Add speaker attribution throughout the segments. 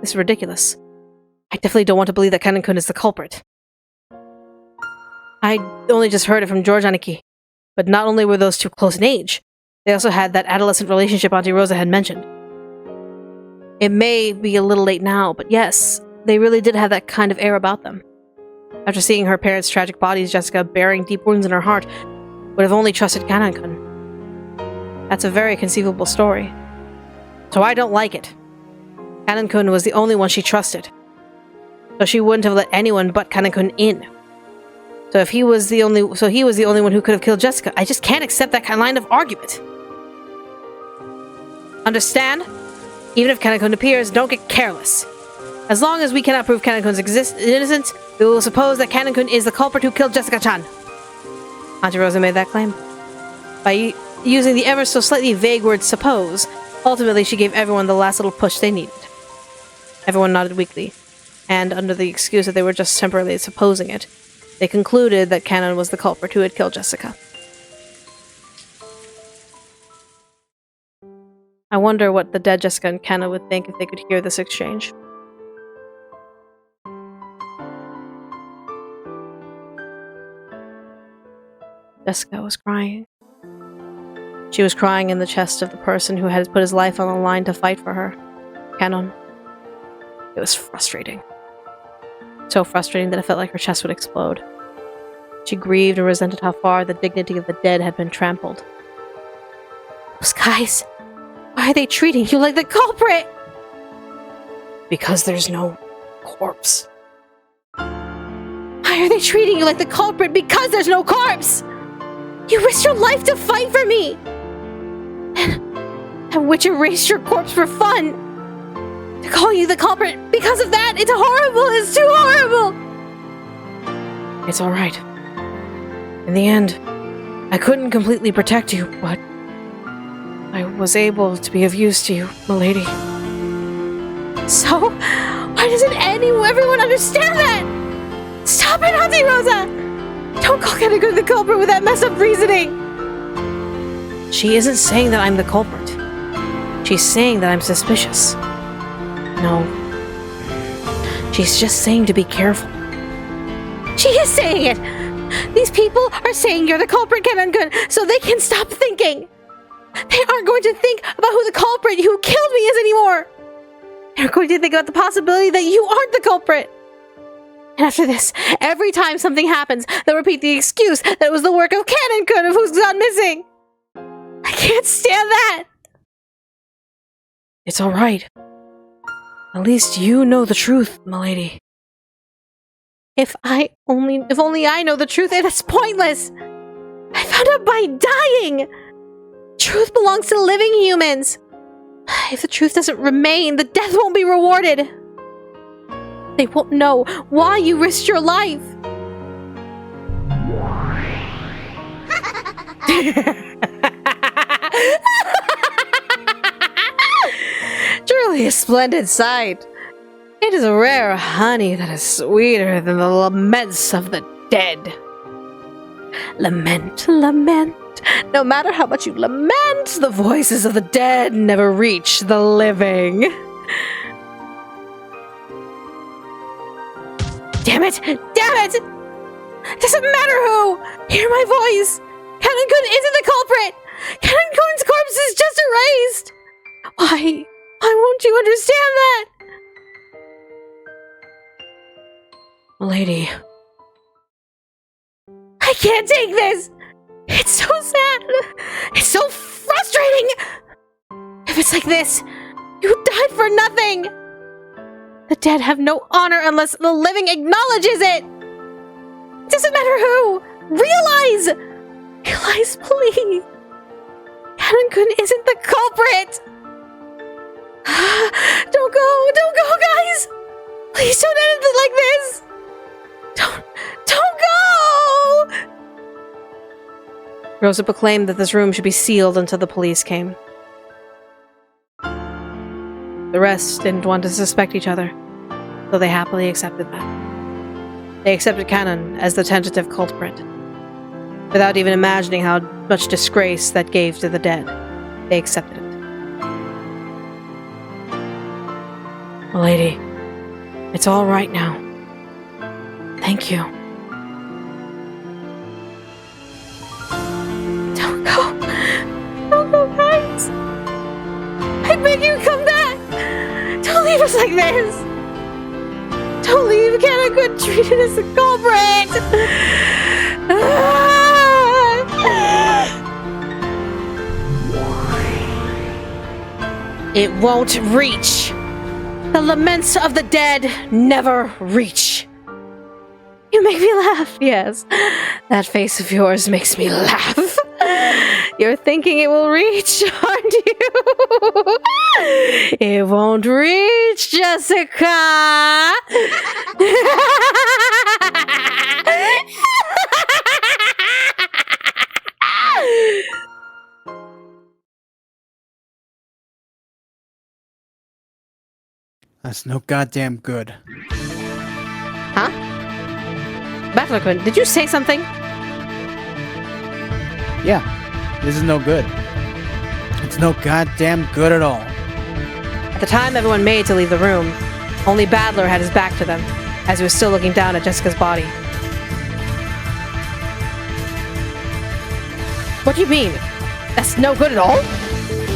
Speaker 1: This is ridiculous. I definitely don't want to believe that Kanan-kun is the culprit. I only just heard it from George Aniki. But not only were those two close in age, they also had that adolescent relationship Auntie Rosa had mentioned. It may be a little late now, but yes, they really did have that kind of air about them. After seeing her parents' tragic bodies, Jessica, bearing deep wounds in her heart, would have only trusted Kanan-kun. That's a very conceivable story. So I don't like it. Kanan-kun was the only one she trusted. So she wouldn't have let anyone but Kanan-kun in. So he was the only one who could have killed Jessica. I just can't accept that kind of line of argument. Understand? Even if Kanan-kun appears, don't get careless. As long as we cannot prove Kanan-kun's innocence, we will suppose that Kanan-kun is the culprit who killed Jessica-chan. Auntie Rosa made that claim. By using the ever so slightly vague word suppose, ultimately she gave everyone the last little push they needed. Everyone nodded weakly, and under the excuse that they were just temporarily supposing it, they concluded that Kanan was the culprit who had killed Jessica. I wonder what the dead Jessica and Kanan would think if they could hear this exchange. Jessica was crying. She was crying in the chest of the person who had put his life on the line to fight for her, Kanan. It was frustrating. So frustrating that it felt like her chest would explode. She grieved and resented how far the dignity of the dead had been trampled. Those guys, why are they treating you like the culprit? Because there's no corpse. Why are they treating you like the culprit? Because there's no corpse! You risked your life to fight for me! And which erased your corpse for fun! To call you the culprit because of that, it's horrible! It's too horrible! It's alright. In the end, I couldn't completely protect you, but I was able to be of use to you, milady. So, why doesn't everyone understand that? Stop it, Auntie Rosa! Don't call Kanan-kun the culprit with that messed up reasoning! She isn't saying that I'm the culprit. She's saying that I'm suspicious. No. She's just saying to be careful. She is saying it! These people are saying you're the culprit, Kanan-kun, so they can stop thinking! They aren't going to think about who the culprit who killed me is anymore! They're going to think about the possibility that you aren't the culprit! And after this, every time something happens, they'll repeat the excuse that it was the work of Kanan-kun of who's gone missing! I can't stand that! It's alright. At least you know the truth, milady. If only I know the truth, it's pointless! I found out by dying! Truth belongs to living humans! If the truth doesn't remain, the death won't be rewarded! They won't know why you risked your life! Truly a splendid sight. It is a rare honey that is sweeter than the laments of the dead. Lament, lament. No matter how much you lament, the voices of the dead never reach the living. Damn it! Damn it! Doesn't matter who! Hear my voice! Kanan-kun isn't the culprit! Kanan-kun's corpse is just erased! Why won't you understand that? Milady. I can't take this! It's so sad! It's so frustrating! If it's like this, you died for nothing! The dead have no honor unless the living acknowledges it! It doesn't matter who! Realize! Realize, please! Kanan-kun isn't the culprit! Don't go, guys! Please don't end it like this! Don't go! Rosa proclaimed that this room should be sealed until the police came. The rest didn't want to suspect each other, so they happily accepted that. They accepted Kanan as the tentative culprit. Without even imagining how much disgrace that gave to the dead, they accepted it. Lady, it's all right now. Thank you. Don't go. Don't go, guys. I beg you, come back. Don't leave us like this. Don't leave Kanekun treated as a culprit. It won't reach. The laments of the dead never reach. You make me laugh, yes. That face of yours makes me laugh. You're thinking it will reach, aren't you? It won't reach, Jessica.
Speaker 2: That's no goddamn good.
Speaker 1: Huh? Battlequin, did you say something?
Speaker 2: Yeah, this is no good. It's no goddamn good at all.
Speaker 1: At the time everyone made to leave the room, only Badler had his back to them, as he was still looking down at Jessica's body. What do you mean? That's no good at all?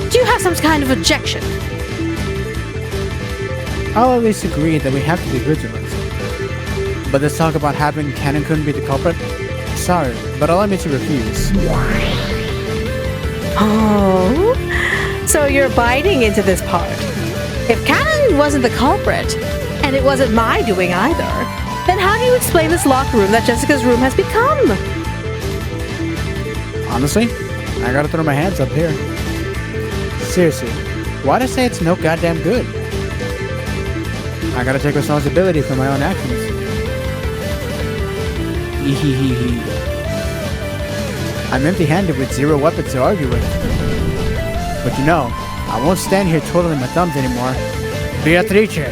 Speaker 1: Do you have some kind of objection?
Speaker 2: I'll at least agree that we have to be vigilant. But this talk about having Kanekun be the culprit? Sorry, but allow me to refuse.
Speaker 1: Oh, so you're biting into this part. If Cannon wasn't the culprit, and it wasn't my doing either, then how do you explain this locker room that Jessica's room has become?
Speaker 2: Honestly, I gotta throw my hands up here. Seriously, why'd I say it's no goddamn good? I gotta take responsibility for my own actions. I'm empty-handed with zero weapons to argue with. But you know, I won't stand here twiddling my thumbs anymore. Beatrice!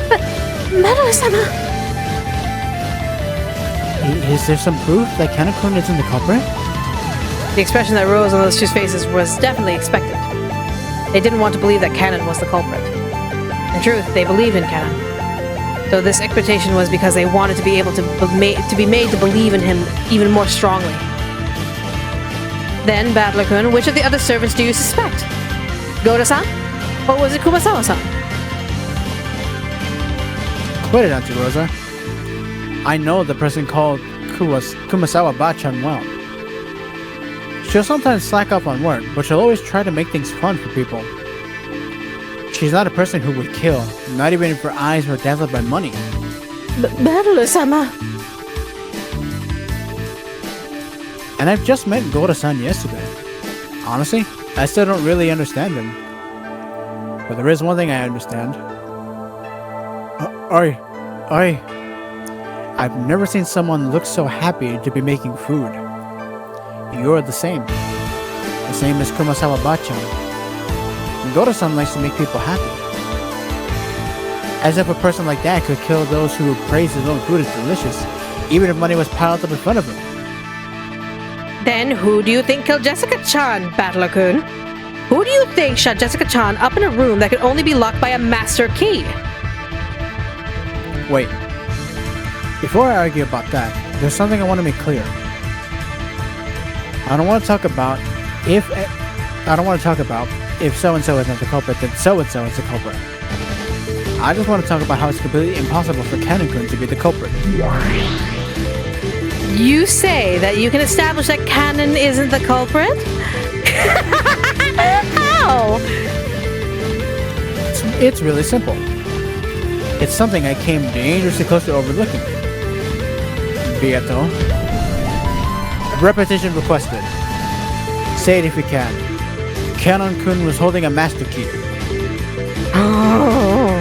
Speaker 1: But, Madeline-sama...
Speaker 2: Is there some proof that Kanekun isn't the culprit?
Speaker 1: The expression that rose on those two faces was definitely expected. They didn't want to believe that Cannon was the culprit. In truth, they believed in Cannon. Though this expectation was because they wanted to be able to be made to believe in him even more strongly. Then, Battler-kun, which of the other servants do you suspect? Goda-san? Or was it Kumasawa-san?
Speaker 2: Quit it, Auntie Rosa. I know the person called Kumasawa-bachan well. She'll sometimes slack up on work, but she'll always try to make things fun for people. She's not a person who would kill, not even if her eyes were dazzled by money.
Speaker 1: Battler-sama...
Speaker 2: And I've just met Goda-san yesterday. Honestly, I still don't really understand him. But there is one thing I understand. I've never seen someone look so happy to be making food. You're the same. The same as Kumasawa-bachan. Goda-san likes to make people happy. As if a person like that could kill those who would praise his own food as delicious, even if money was piled up in front of him.
Speaker 1: Then who do you think killed Jessica-chan, Battler-kun? Who do you think shut Jessica-chan up in a room that could only be locked by a master key?
Speaker 2: Wait. Before I argue about that, there's something I want to make clear. I don't want to talk about if so-and-so isn't the culprit, then so-and-so is the culprit. I just want to talk about how it's completely impossible for Kanekun to be the culprit.
Speaker 1: You say that you can establish that Cannon isn't the culprit? How?
Speaker 2: It's really simple. It's something I came dangerously close to overlooking. Beato. Repetition requested. Say it if you can. Kanekun was holding a master key.
Speaker 1: Oh.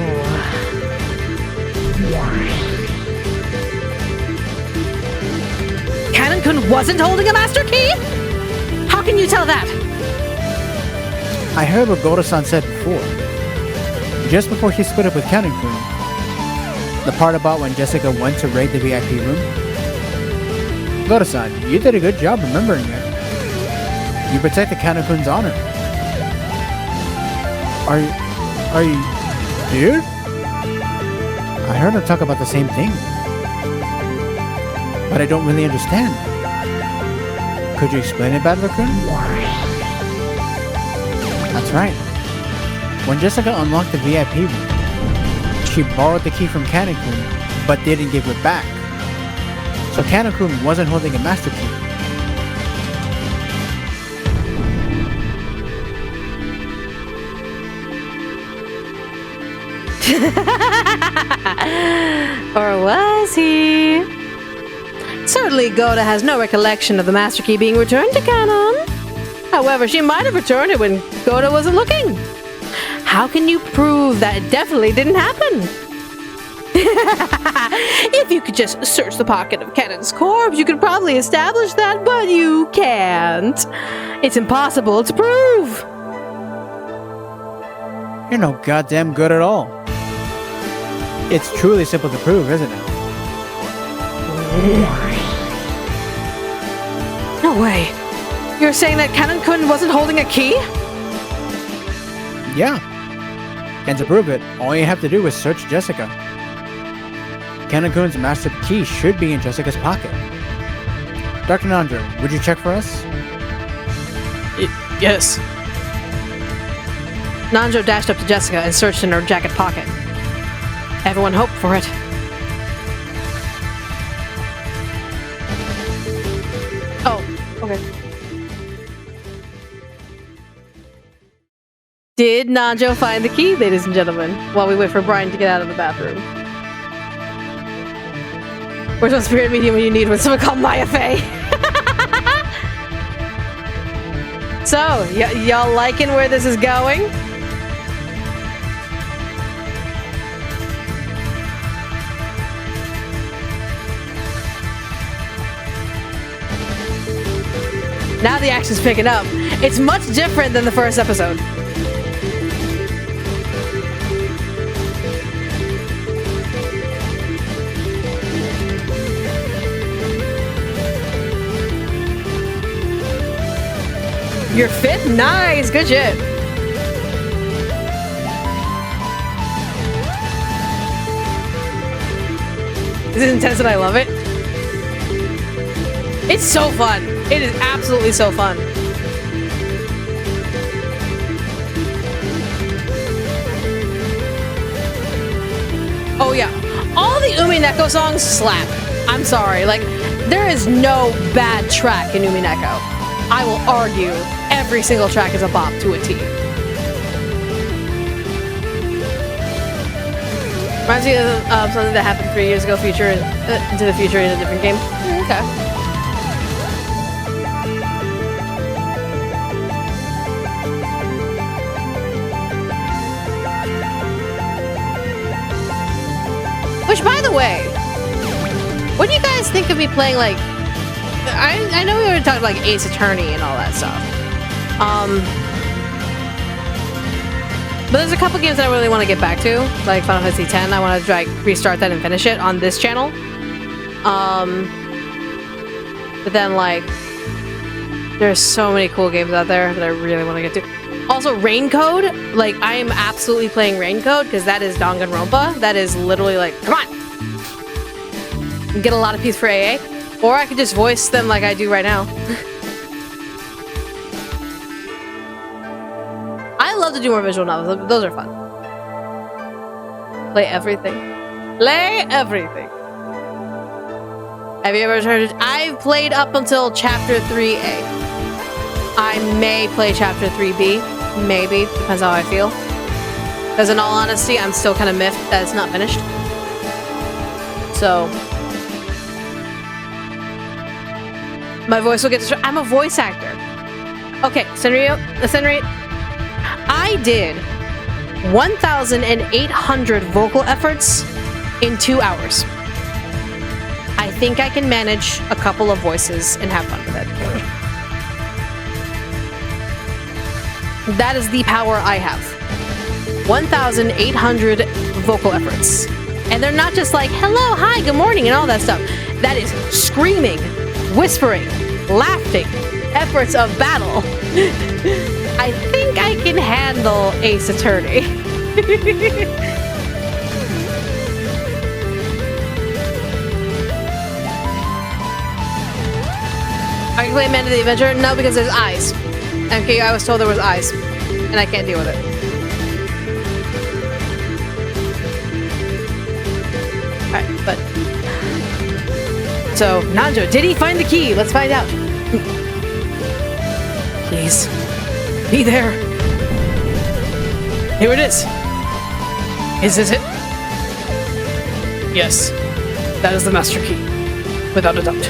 Speaker 1: Kanekun wasn't holding a master key? How can you tell that?
Speaker 2: I heard what Goda-san said before. Just before he split up with Kanekun. The part about when Jessica went to raid the VIP room. Goda-san, you did a good job remembering it. You protected Kanekun's honor. Are you, dude? I heard her talk about the same thing. But I don't really understand. Could you explain it, Badler-kun? That's right. When Jessica unlocked the VIP room, she borrowed the key from Kana-kun, but didn't give it back. So Kana-kun wasn't holding a master key.
Speaker 1: Or was he? Certainly, Goda has no recollection of the master key being returned to Kanon. However, she might have returned it when Goda wasn't looking. How can you prove that it definitely didn't happen? If you could just search the pocket of Kanon's corpse, you could probably establish that, but you can't. It's impossible to prove.
Speaker 2: You're no goddamn good at all. It's truly simple to prove, isn't it?
Speaker 1: No way. You're saying that Kanon-kun wasn't holding a key?
Speaker 2: Yeah. And to prove it, all you have to do is search Jessica. Kana-kun's master key should be in Jessica's pocket. Dr. Nanjo, would you check for us?
Speaker 1: Yes. Nanjo dashed up to Jessica and searched in her jacket pocket. Everyone hoped for it. Oh, okay. Did Nanjo find the key, ladies and gentlemen, while we wait for Bryan to get out of the bathroom? Where's the spirit medium when you need when someone called Maya Fey? So, y'all liking where this is going? Now the action's picking up. It's much different than the first episode. You're fit? Nice! Good shit. This is intense and I love it. It's so fun. It is absolutely so fun. Oh yeah. All the Umineko songs slap. I'm sorry. Like, there is no bad track in Umineko. I will argue every single track is a bop to a T. Reminds me of something that happened 3 years ago, into the future in a different game. Okay. Which, by the way, what do you guys think of me playing, like... I know we already talked about, like, Ace Attorney and all that stuff. But there's a couple games that I really want to get back to, like Final Fantasy X. I want to like restart that and finish it on this channel. But then, like, there's so many cool games out there that I really want to get to. Also, Raincode. Like, I am absolutely playing Raincode because that is Danganronpa. That is literally like, come on! Get a lot of piece for AA. Or I could just voice them like I do right now. I love to do more visual novels. Those are fun. Play everything. Play everything. Have you ever heard it? I've played up until Chapter 3A. I may play Chapter 3B. Maybe. Depends how I feel. Because in all honesty, I'm still kind of miffed that it's not finished. So... my voice will get distracted. I'm a voice actor. Okay, Senrio, I did 1,800 vocal efforts in 2 hours. I think I can manage a couple of voices and have fun with it. That is the power I have. 1,800 vocal efforts. And they're not just like, hello, hi, good morning, and all that stuff. That is screaming, whispering, laughing, efforts of battle. I I think I can handle Ace Attorney. Are you playing Man of the Adventure? No, because there's eyes. Okay, I was told there was eyes. And I can't deal with it. Alright, but... So, Nanjo, did he find the key? Let's find out. Please. Be there. Here it is. Is this it? Yes. That is the master key. Without a doubt.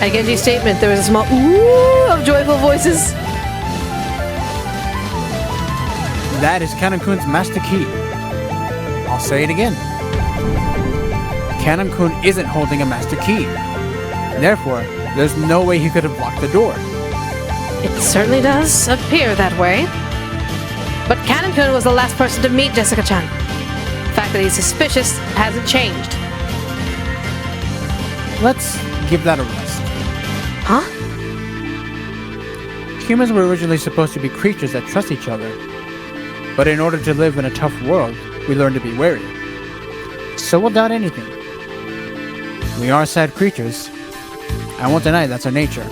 Speaker 1: At Genji's statement, there was a small ooh of joyful voices.
Speaker 2: That is Kanon-kun's master key. I'll say it again. Kanon-kun isn't holding a master key. Therefore, there's no way he could have locked the door.
Speaker 1: It certainly does appear that way. But Kanon-kun was the last person to meet Jessica-chan. The fact that he's suspicious hasn't changed.
Speaker 2: Let's give that a rest.
Speaker 1: Huh?
Speaker 2: Humans were originally supposed to be creatures that trust each other. But in order to live in a tough world, we learn to be wary. So we'll doubt anything. We are sad creatures. I won't deny that's our nature.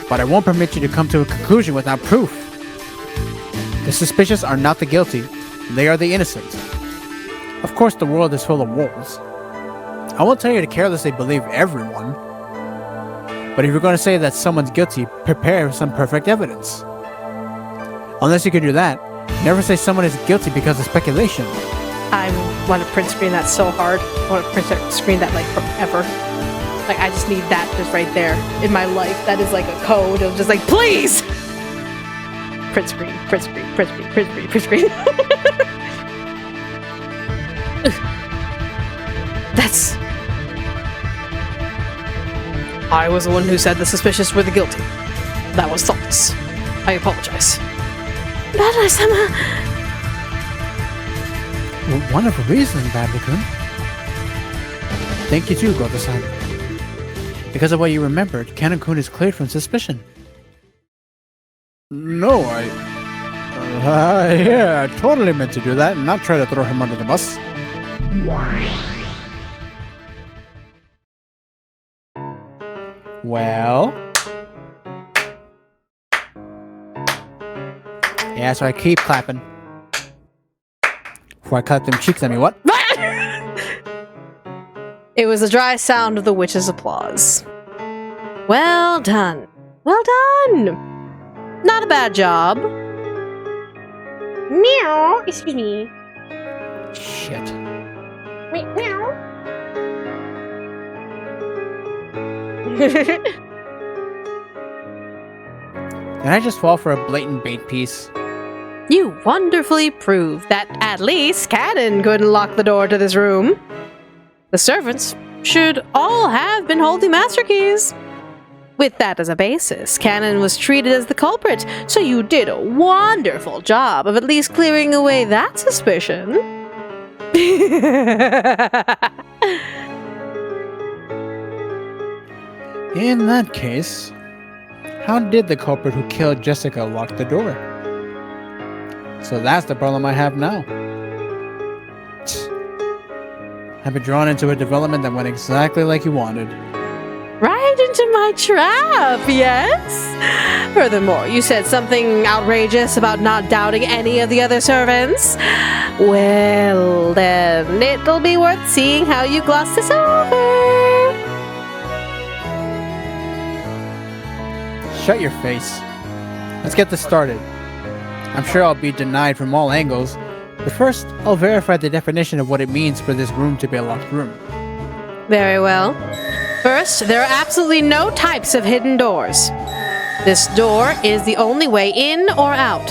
Speaker 2: But I won't permit you to come to a conclusion without proof. The suspicious are not the guilty. They are the innocent. Of course, the world is full of wolves. I won't tell you to carelessly believe everyone. But if you're going to say that someone's guilty, prepare some perfect evidence. Unless you can do that, never say someone is guilty because of speculation.
Speaker 1: I want to print screen that so hard. I want to print screen that like forever. Like I just need that just right there in my life. That is like a code of just like, please! Print screen, print screen, print screen, print screen, print screen. That's... I was the one who said the suspicious were the guilty. That was thoughtless. I apologize. Badai-sama!
Speaker 2: Wonderful reason, Badai-kun. Thank you too, Goto-san. Because of what you remembered, Kanon-kun is cleared from suspicion. No, yeah, I totally meant to do that and not try to throw him under the bus. Well... Yeah, so I keep clapping. Before I cut them cheeks at me, what?
Speaker 1: It was the dry sound of the witch's applause. Well done. Well done! Not a bad job. Meow. Excuse me.
Speaker 2: Shit.
Speaker 1: Meow.
Speaker 2: Did I just fall for a blatant bait piece?
Speaker 1: You wonderfully proved that at least Kanon couldn't lock the door to this room. The servants should all have been holding master keys. With that as a basis, Kanon was treated as the culprit, so you did a wonderful job of at least clearing away that suspicion.
Speaker 2: In that case, how did the culprit who killed Jessica lock the door? So that's the problem I have now. I've been drawn into a development that went exactly like you wanted.
Speaker 1: Right into my trap, yes? Furthermore, you said something outrageous about not doubting any of the other servants. Well, then, it'll be worth seeing how you gloss this over.
Speaker 2: Shut your face. Let's get this started. I'm sure I'll be denied from all angles, but first, I'll verify the definition of what it means for this room to be a locked room.
Speaker 1: Very well. First, there are absolutely no types of hidden doors. This door is the only way in or out.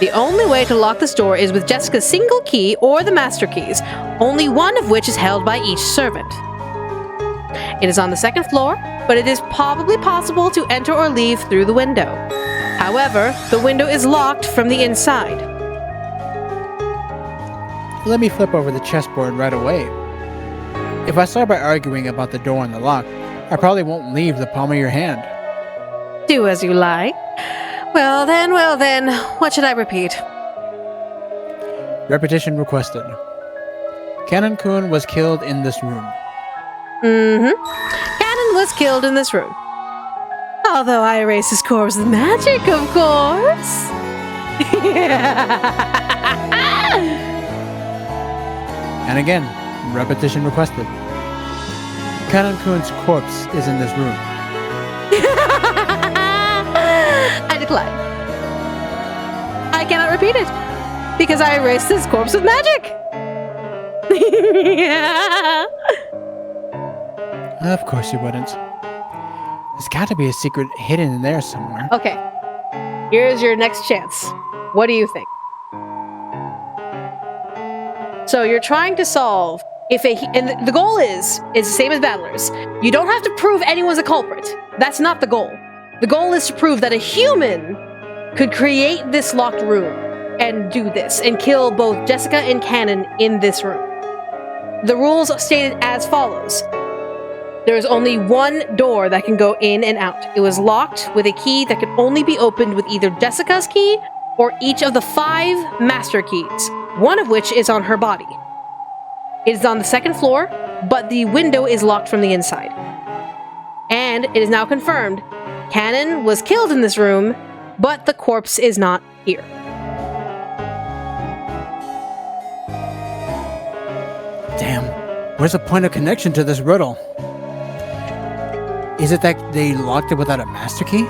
Speaker 1: The only way to lock this door is with Jessica's single key or the master keys, only one of which is held by each servant. It is on the second floor, but it is probably possible to enter or leave through the window. However, the window is locked from the inside.
Speaker 2: Let me flip over the chessboard right away. If I start by arguing about the door and the lock, I probably won't leave the palm of your hand.
Speaker 1: Do as you like. Well then, what should I repeat?
Speaker 2: Repetition requested. Canon-kun was killed in this room.
Speaker 1: Cannon was killed in this room. Although I erased his corpse with magic, of course.
Speaker 2: And again, repetition requested. Canon-kun's corpse is in this room.
Speaker 1: I decline. I cannot repeat it because I erased his corpse with magic.
Speaker 2: Of course you wouldn't. There's got to be a secret hidden in there somewhere.
Speaker 1: Okay. Here's your next chance. What do you think? So you're trying to solve and the goal is the same as Battlers. You don't have to prove anyone's a culprit. That's not the goal. The goal is to prove that a human could create this locked room and do this and kill both Jessica and Cannon in this room. The rules stated as follows. There's only one door that can go in and out. It was locked with a key that could only be opened with either Jessica's key or each of the 5 master keys, one of which is on her body. It is on the 2nd floor, but the window is locked from the inside. And it is now confirmed, Cannon was killed in this room, but the corpse is not here.
Speaker 2: Damn, where's the point of connection to this riddle? Is it that they locked it without a master key?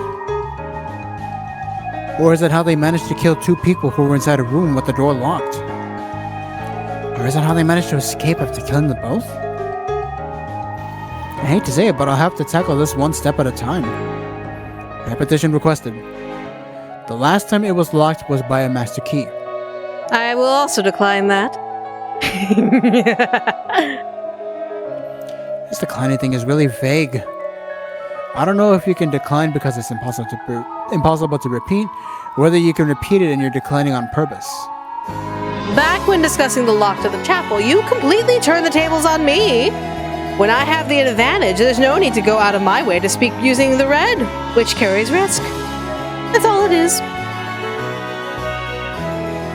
Speaker 2: Or is it how they managed to kill 2 people who were inside a room with the door locked? Or is it how they managed to escape after killing them both? I hate to say it, but I'll have to tackle this one step at a time. Repetition requested. The last time it was locked was by a master key.
Speaker 1: I will also decline that.
Speaker 2: This declining thing is really vague. I don't know if you can decline because it's impossible to repeat, or whether you can repeat it and you're declining on purpose.
Speaker 1: Back when discussing the lock to the chapel, you completely turned the tables on me. When I have the advantage, there's no need to go out of my way to speak using the red, which carries risk. That's all it is.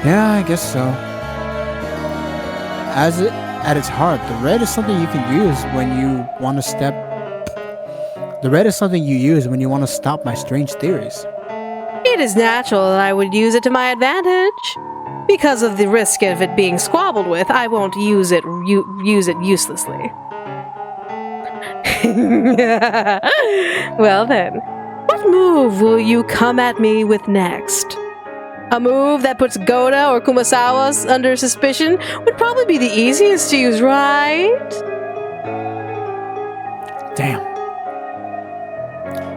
Speaker 2: Yeah, I guess so. At its heart, the red is something you can use when you want to stop my strange theories.
Speaker 1: It is natural that I would use it to my advantage. Because of the risk of it being squabbled with, I won't use it uselessly. Well then, what move will you come at me with next? A move that puts Goda or Kumasawa under suspicion would probably be the easiest to use, right?
Speaker 2: Damn.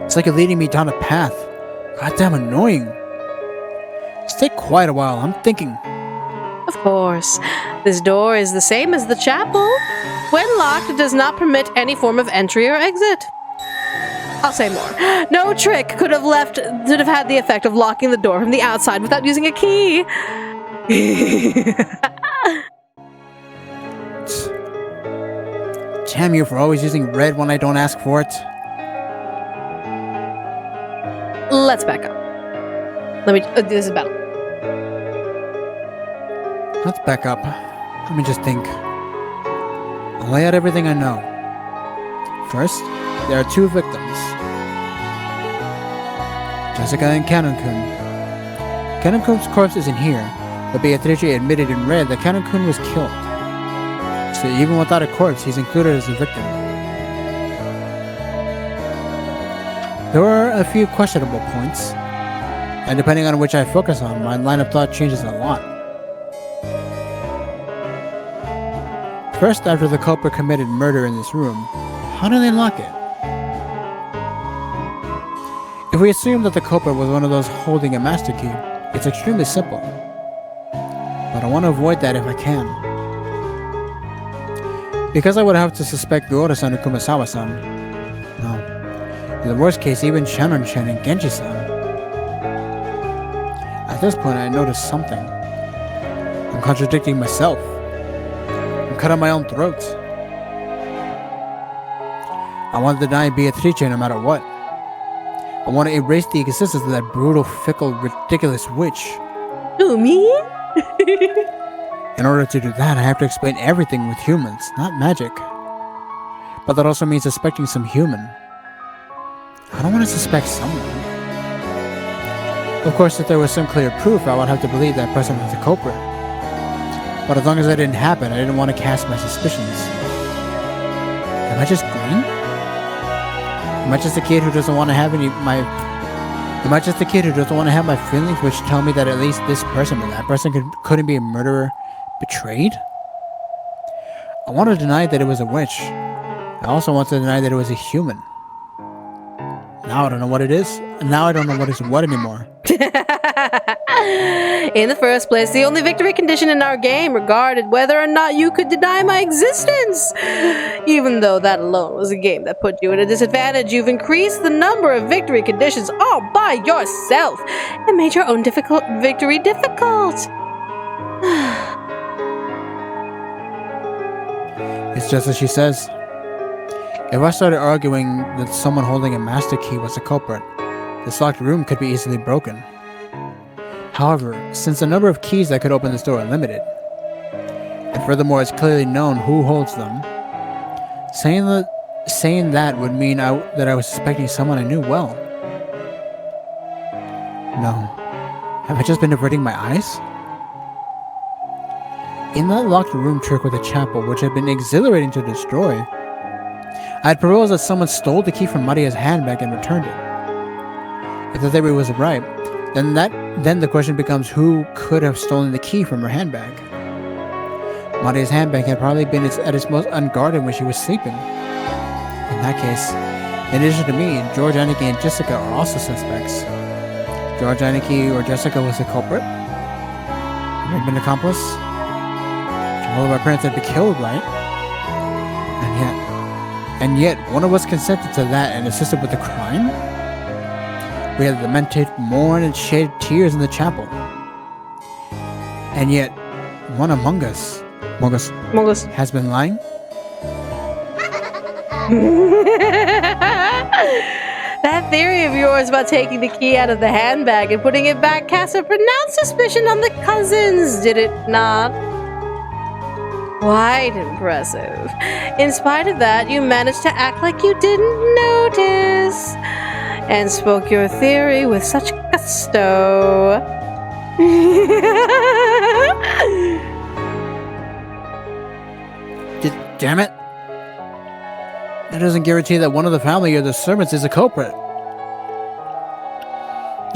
Speaker 2: It's like you're leading me down a path. Goddamn annoying. Stay quiet a while, I'm thinking.
Speaker 1: Of course. This door is the same as the chapel. When locked, it does not permit any form of entry or exit. I'll say more. No trick could have had the effect of locking the door from the outside without using a key.
Speaker 2: Damn you for always using red when I don't ask for it.
Speaker 1: Let's back up. This is battle.
Speaker 2: Let's back up. Let me just think. I'll lay out everything I know. First, there are 2 victims. Jessica and Canon-kun. Canon-kun's corpse isn't here, but Beatrice admitted in red that Canon-kun was killed. So even without a corpse, he's included as a victim. There are a few questionable points, and depending on which I focus on, my line of thought changes a lot. First, after the culprit committed murder in this room, how do they lock it? If we assume that the culprit was one of those holding a master key, it's extremely simple. But I want to avoid that if I can. Because I would have to suspect Goro-san and Kumasawa-san. No. In the worst case, even Shannon-chan and Genji-san. At this point, I noticed something. I'm contradicting myself. I'm cutting my own throat. I want to deny Beatrice no matter what. I want to erase the existence of that brutal, fickle, ridiculous witch.
Speaker 1: Who, me?
Speaker 2: In order to do that, I have to explain everything with humans, not magic. But that also means suspecting some human. I don't want to suspect someone. Of course, if there was some clear proof, I would have to believe that person was the culprit. But as long as that didn't happen, I didn't want to cast my suspicions. Am I just green? Am I just a kid who doesn't want to have Am I just a kid who doesn't want to have my feelings, which tell me that at least this person or that person couldn't be a murderer betrayed? I want to deny that it was a witch. I also want to deny that it was a human. Now I don't know what it is. Now I don't know what is what anymore.
Speaker 1: In the first place, the only victory condition in our game regarded whether or not you could deny my existence. Even though that alone was a game that put you at a disadvantage, you've increased the number of victory conditions all by yourself and made your own victory difficult.
Speaker 2: It's just as she says. If I started arguing that someone holding a master key was the culprit, this locked room could be easily broken. However, since the number of keys that could open this door are limited, and furthermore it's clearly known who holds them, saying that would mean that I was suspecting someone I knew well. No. Have I just been averting my eyes? In that locked room trick with the chapel, which had been exhilarating to destroy, I had proposed that someone stole the key from Maria's handbag and returned it. If the theory was right, then the question becomes who could have stolen the key from her handbag. Maria's handbag had probably been at its most unguarded when she was sleeping. In that case, in addition to me, George, Aniki, and Jessica are also suspects. George, Aniki, or Jessica was the culprit. Had been an accomplice. All of our parents had been killed, right? And yet, one of us consented to that and assisted with the crime? We had lamented, mourned, and shed tears in the chapel. And yet, one among us has been lying?
Speaker 1: That theory of yours about taking the key out of the handbag and putting it back casts a pronounced suspicion on the cousins, did it not? Quite impressive. In spite of that, you managed to act like you didn't notice and spoke your theory with such gusto.
Speaker 2: Damn it. That doesn't guarantee that one of the family or the servants is a culprit.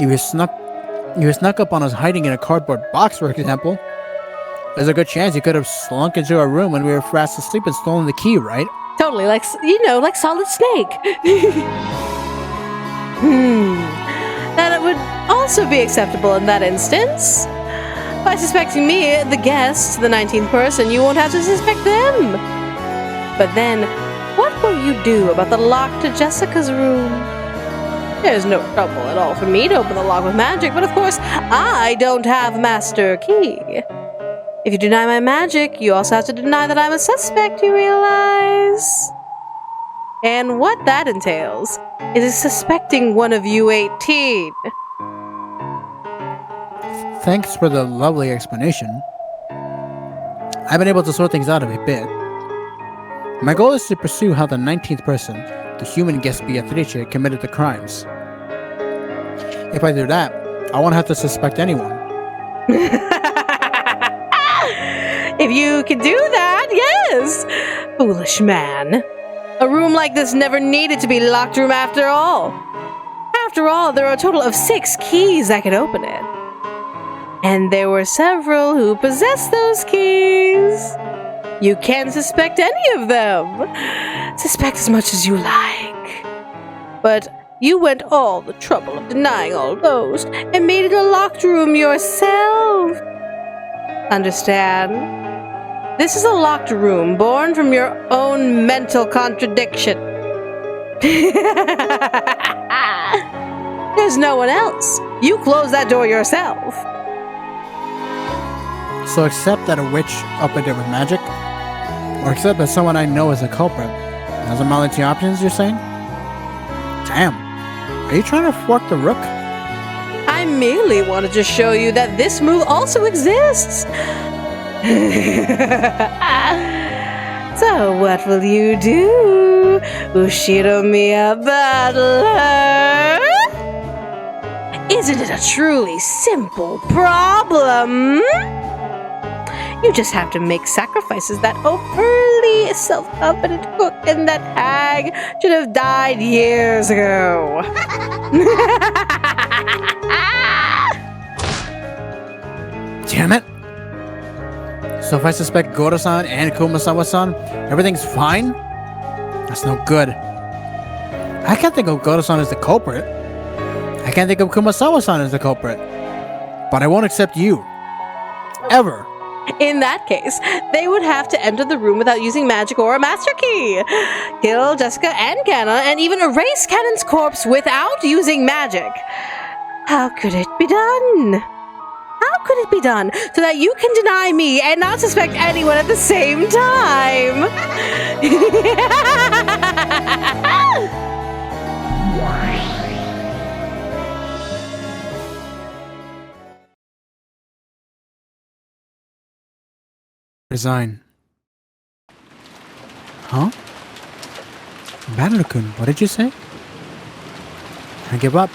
Speaker 2: You snuck up on us hiding in a cardboard box, for example. There's a good chance you could have slunk into our room when we were fast asleep and stolen the key, right?
Speaker 1: Totally, like Solid Snake. That would also be acceptable in that instance. By suspecting me, the guest, the 19th person, you won't have to suspect them. But then, what will you do about the lock to Jessica's room? There's no trouble at all for me to open the lock with magic, but of course, I don't have master key. If you deny my magic, you also have to deny that I'm a suspect, you realize? And what that entails is suspecting one of you 18.
Speaker 2: Thanks for the lovely explanation. I've been able to sort things out a bit. My goal is to pursue how the 19th person, the human guest Beatrice, committed the crimes. If I do that, I won't have to suspect anyone.
Speaker 1: If you can do that, yes! Foolish man. A room like this never needed to be a locked room after all. After all, there are a total of 6 keys that could open it. And there were several who possessed those keys. You can suspect any of them. Suspect as much as you like. But you went all the trouble of denying all those and made it a locked room yourself. Understand? This is a locked room born from your own mental contradiction. There's no one else. You closed that door yourself.
Speaker 2: So accept that a witch opened it with magic? Or accept that someone I know is a culprit? Those are my only 2 options, you're saying? Damn. Are you trying to fork the rook?
Speaker 1: I merely wanted to show you that this move also exists. So what will you do, Ushiromiya battler? Isn't it a truly simple problem? You just have to make sacrifices that overly self-confident cook and that hag should have died years ago.
Speaker 2: Damn it! So if I suspect Goro-san and Kumasawa-san, everything's fine? That's no good. I can't think of Goro-san as the culprit. I can't think of Kumasawa-san as the culprit. But I won't accept you. Ever.
Speaker 1: In that case, they would have to enter the room without using magic or a master key. Kill Jessica and Kanna, and even erase Cannon's corpse without using magic. How could it be done? How could it be done so that you can deny me and not suspect anyone at the same time?
Speaker 2: Resign. Huh? Banana-kun, what did you say? I give up.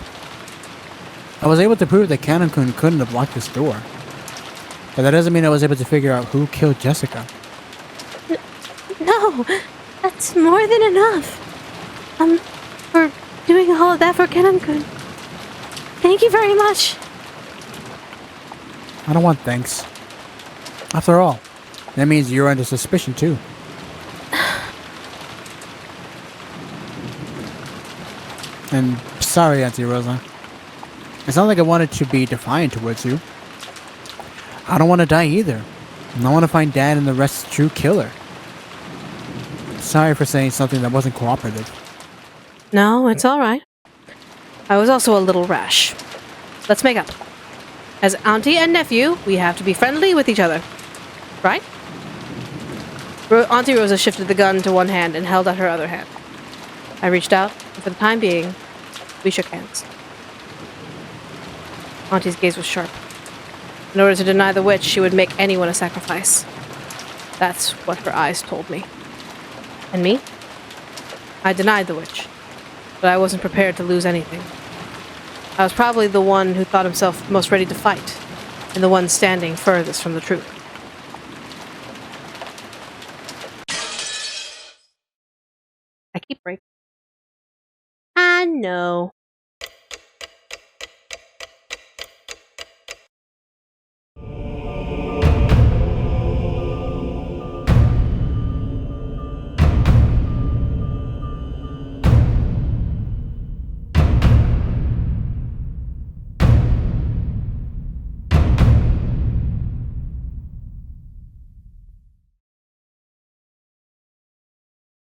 Speaker 2: I was able to prove that Cannon-kun couldn't have locked this door. But that doesn't mean I was able to figure out who killed Jessica.
Speaker 1: No, that's more than enough. For doing all of that for Cannon-kun. Thank you very much.
Speaker 2: I don't want thanks. After all, that means you're under suspicion too. And sorry, Auntie Rosa. It's not like I wanted to be defiant towards you. I don't want to die either. And I want to find Dad and the rest true killer. Sorry for saying something that wasn't cooperative.
Speaker 1: No, it's alright. I was also a little rash. Let's make up. As auntie and nephew, we have to be friendly with each other. Right? Auntie Rosa shifted the gun to one hand and held out her other hand. I reached out, and for the time being, we shook hands. Auntie's gaze was sharp. In order to deny the witch, she would make anyone a sacrifice. That's what her eyes told me. And me? I denied the witch, but I wasn't prepared to lose anything. I was probably the one who thought himself most ready to fight, and the one standing furthest from the truth. I keep breaking. I know.